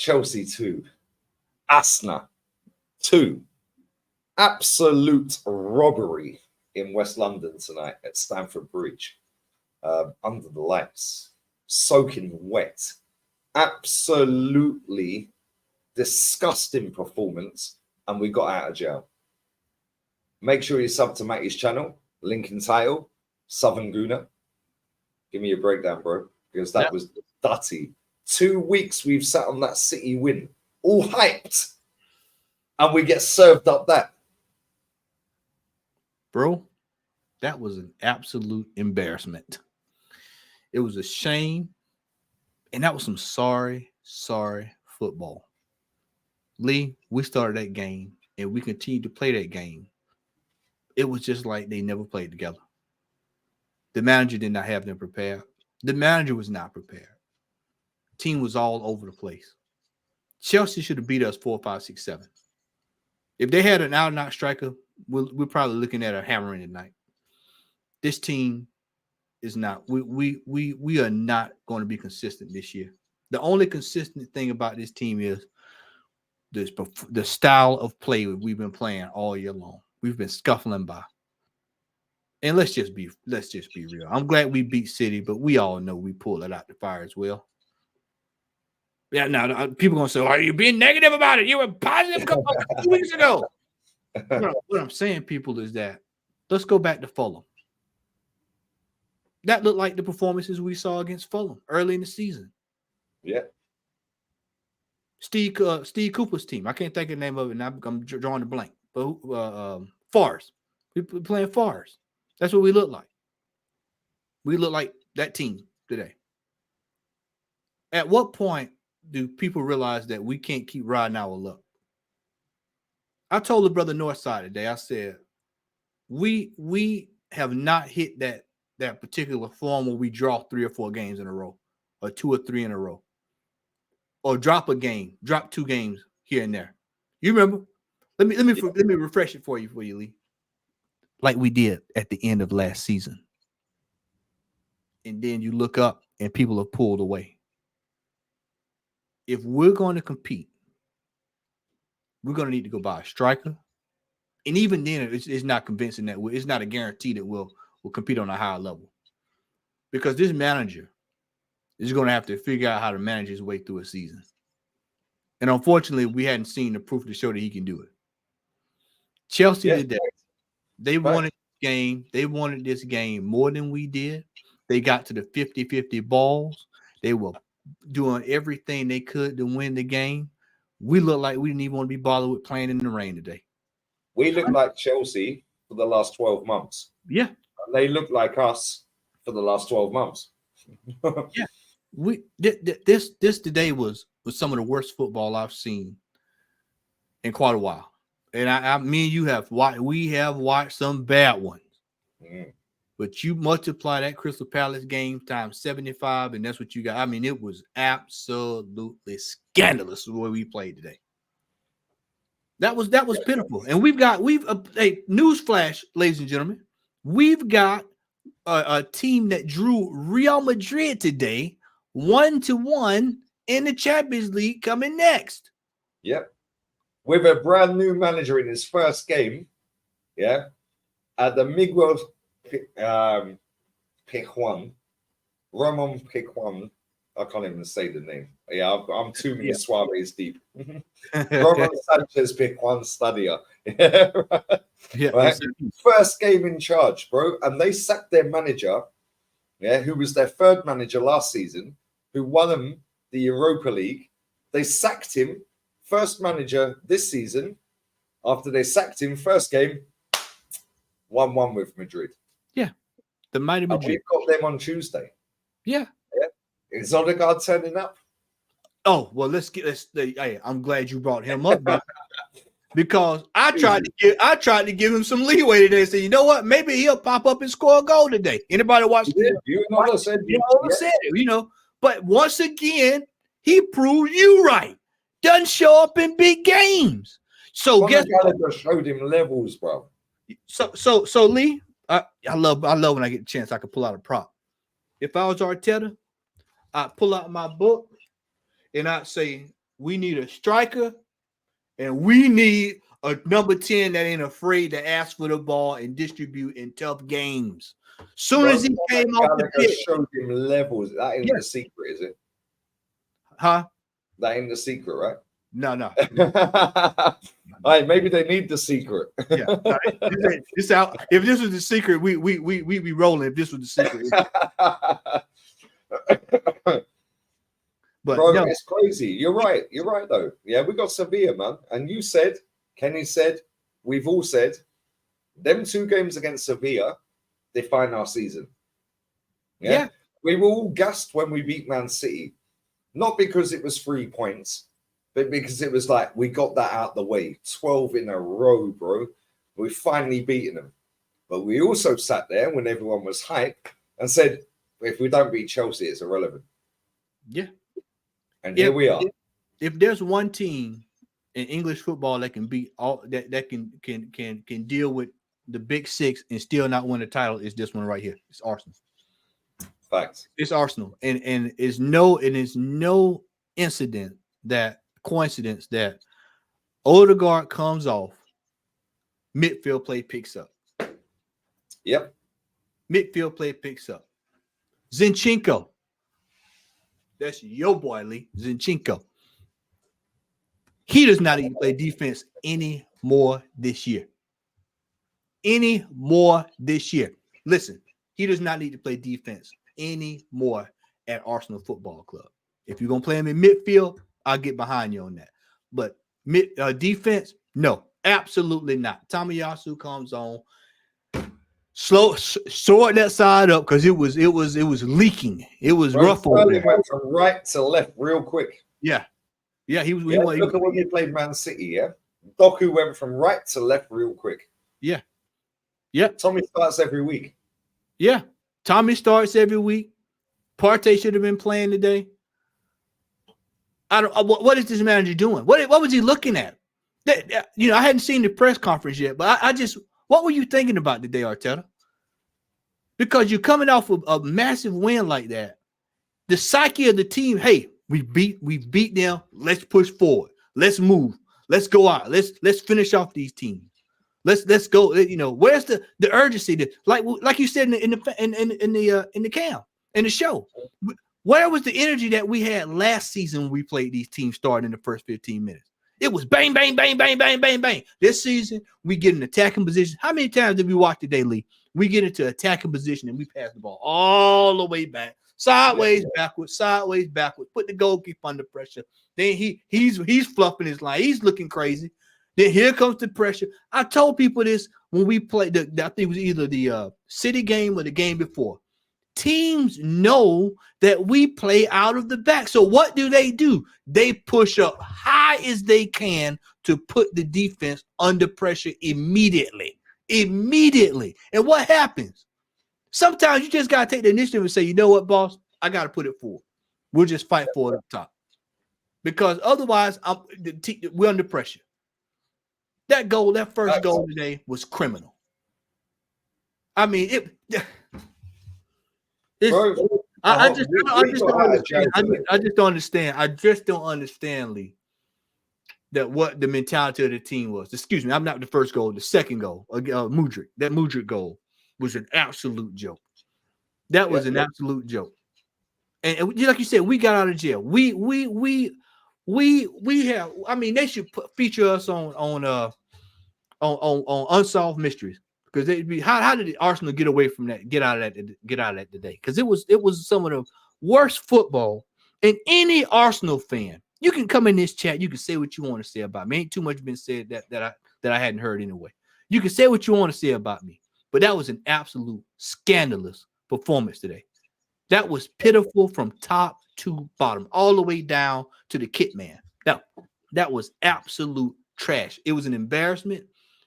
Chelsea 2. Asna 2. Absolute robbery in West London tonight at Stamford Bridge. Under the lights. Soaking wet. Absolutely disgusting performance. And we got out of jail. Make sure you sub to Matty's channel. Link in title. Southern Gooner. Give me a breakdown, bro. Because that was dirty. 2 weeks we've sat on that City win. All hyped. And we get served up that. Bro, that was an absolute embarrassment. It was a shame. And that was some sorry football. Lee, we started that game and we continued to play that game. It was just like they never played together. The manager did not have them prepared. The manager was not prepared. Team was all over the place. Chelsea should have beat us 4, 5, 6, 7. If they had an out-and-out striker, we're probably looking at a hammering tonight. This team is not. We are not going to be consistent this year. The only consistent thing about this team is the style of play we've been playing all year long. We've been scuffling by. And let's just be real. I'm glad we beat City, but we all know we pulled it out the fire as well. Yeah, now people are gonna say, "Are you being negative about it? You were positive a couple 2 weeks ago." What I'm saying, people, is that let's go back to Fulham. That looked like the performances we saw against Fulham early in the season. Yeah. Steve Cooper's team. I can't think of the name of it now. I'm drawing a blank. But Forest. We're playing Forest. That's what we look like. We look like that team today. At what point do people realize that we can't keep riding our luck? I told the brother Northside today, I said, we have not hit that particular form where we draw 3 or 4 games in a row, or 2 or 3 in a row, or drop 2 games here and there. You remember? Let me refresh it for you, Lee. Like we did at the end of last season. And then you look up and people have pulled away. If we're going to compete, we're going to need to go buy a striker. And even then, it's not convincing that it's not a guarantee that we'll compete on a higher level. Because this manager is going to have to figure out how to manage his way through a season. And unfortunately, we hadn't seen the proof to show that he can do it. Chelsea did that. They wanted this game. They wanted this game more than we did. They got to the 50-50 balls. They were doing everything they could to win the game. We look like we didn't even want to be bothered with playing in the rain today. We look like Chelsea for the last 12 months. Yeah. And they look like us for the last 12 months. Yeah. This today was some of the worst football I've seen in quite a while. And me and you have watched some bad ones. Mm. But you multiply that Crystal Palace game times 75, and that's what you got. I mean, it was absolutely scandalous the way we played today. That was pitiful. And we've newsflash, ladies and gentlemen, we've got a team that drew Real Madrid today 1-1 in the Champions League coming next. Yep. With a brand new manager in his first game, at the Miguel Pijuan, Ramon Pijuan. I can't even say the name. Yeah, I'm too many Suarez deep. Ramon Sanchez Pijuan Stadia. Right? First game in charge, bro. And they sacked their manager, who was their third manager last season, who won them the Europa League. They sacked him. First manager this season, after they sacked him, first game, 1-1 with Madrid. Yeah. The mighty Madrid. We've got them on Tuesday. Yeah. Is Odegaard turning up? Oh, well, I'm glad you brought him up, because I tried to give him some leeway today and say, you know what? Maybe he'll pop up and score a goal today. Anybody watch it? But once again, he proved you right. Doesn't show up in big games. So guess what? Showed him levels, bro. So Lee, I love when I get a chance I can pull out a prop. If I was Arteta, I'd pull out my book and I'd say, We need a striker, and we need a number 10 that ain't afraid to ask for the ball and distribute in tough games. Soon as he came off the pitch, showed him levels. That ain't the secret, is it? Huh? That ain't the secret, right? No. All right, maybe they need the secret. Yeah. This out. If this was the secret, we be rolling. If this was the secret, but bro, no. it's crazy. You're right though. Yeah, we got Sevilla, man. And you said, Kenny said, we've all said, them 2 games against Sevilla define our season. Yeah. We were all gassed when we beat Man City, not because it was 3 points, but because it was like we got that out the way. 12 in a row, bro. We finally beaten them. But we also sat there when everyone was hyped and said, if we don't beat Chelsea, it's irrelevant. Yeah. And here we are. If there's one team in English football that can beat all that can deal with the big 6 and still not win the title, is this one right here. It's Arsenal. Facts. It's Arsenal. And it's no coincidence that Odegaard comes off, midfield play picks up. Yep. Midfield play picks up. Zinchenko. That's your boy, Lee. Zinchenko. He does not even play defense anymore this year. Listen, he does not need to play defense anymore at Arsenal Football Club. If you're going to play him in midfield, I'll get behind you on that. But defense, no, absolutely not. Tomiyasu comes on, sort that side up because it was leaking. It was rough over there. Went from right to left real quick. Yeah, he was. Look at when we played Man City. Yeah, Doku went from right to left real quick. Yeah. Tommy starts every week. Yeah, Tommy starts every week. Partey should have been playing today. What is this manager doing? What was he looking at? I hadn't seen the press conference yet, but what were you thinking about today, Arteta? Because you're coming off of a massive win like that. The psyche of the team, hey, we beat them. Let's push forward. Let's move. Let's go out. Let's finish off these teams. Let's go. Where's the urgency? Like you said in the camp, in the show. Where was the energy that we had last season when we played these teams starting in the first 15 minutes? It was bang, bang, bang, bang, bang, bang, bang. This season, we get in attacking position. How many times did we watch today, Lee? We get into attacking position and we pass the ball all the way back, sideways, backwards, put the goalkeeper under pressure. Then he's fluffing his line. He's looking crazy. Then here comes the pressure. I told people this when we played, I think it was either the City game or the game before. Teams know that we play out of the back. So what do? They push up high as they can to put the defense under pressure immediately. And what happens? Sometimes you just got to take the initiative and say, you know what, boss? I got to put it forward. We'll just fight for it up top. Because otherwise, we're under pressure. That first goal today was criminal. I mean, I just don't understand. I just don't understand, Lee, that what the mentality of the team was. Excuse me, I'm not the first goal. The second goal, Mudryk. That Mudryk goal was an absolute joke. That was an absolute joke. And like you said, we got out of jail. We have. I mean, they should feature us on Unsolved Mysteries. Because they'd be how did Arsenal get away from that? Get out of that today? Because it was some of the worst football. And any Arsenal fan, you can come in this chat. You can say what you want to say about me. Ain't too much been said that I hadn't heard anyway. You can say what you want to say about me, but that was an absolute scandalous performance today. That was pitiful from top to bottom, all the way down to the kit man. Now that was absolute trash. It was an embarrassment.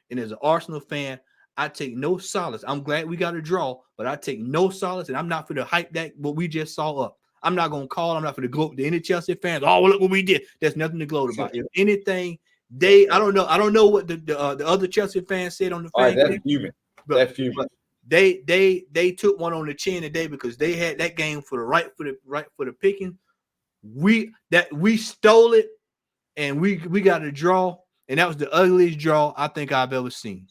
And as an Arsenal fan, I take no solace. I'm glad we got a draw, but I take no solace, and I'm not for to hype that what we just saw up. I'm not going to call. I'm not for to gloat to any Chelsea fans. Oh, look what we did. There's nothing to gloat about. If anything, I don't know what the other Chelsea fans said on the fan. They're fuming. They're fuming. They took one on the chin today because they had that game for the right for the picking. We stole it. and we got a draw, and that was the ugliest draw I think I've ever seen.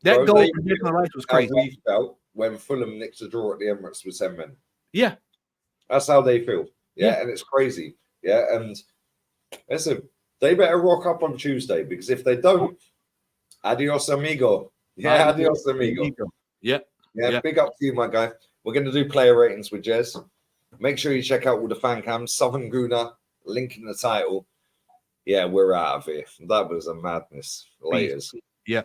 That Bro, goal they from Declan Rice was how crazy. we felt when Fulham nicked a draw at the Emirates with 10 men. Yeah, That's how they feel. Yeah, Yeah. and it's crazy. Yeah, and listen, they better rock up on Tuesday because if they don't, adios amigo. Yeah, adios amigo. Yeah, Yeah, big up to you, my guy. We're going to do player ratings with Jez. Make sure you check out all the fan cams. Southern Guna, link in the title. Yeah, we're out of here. That was a madness. Laters. Yeah.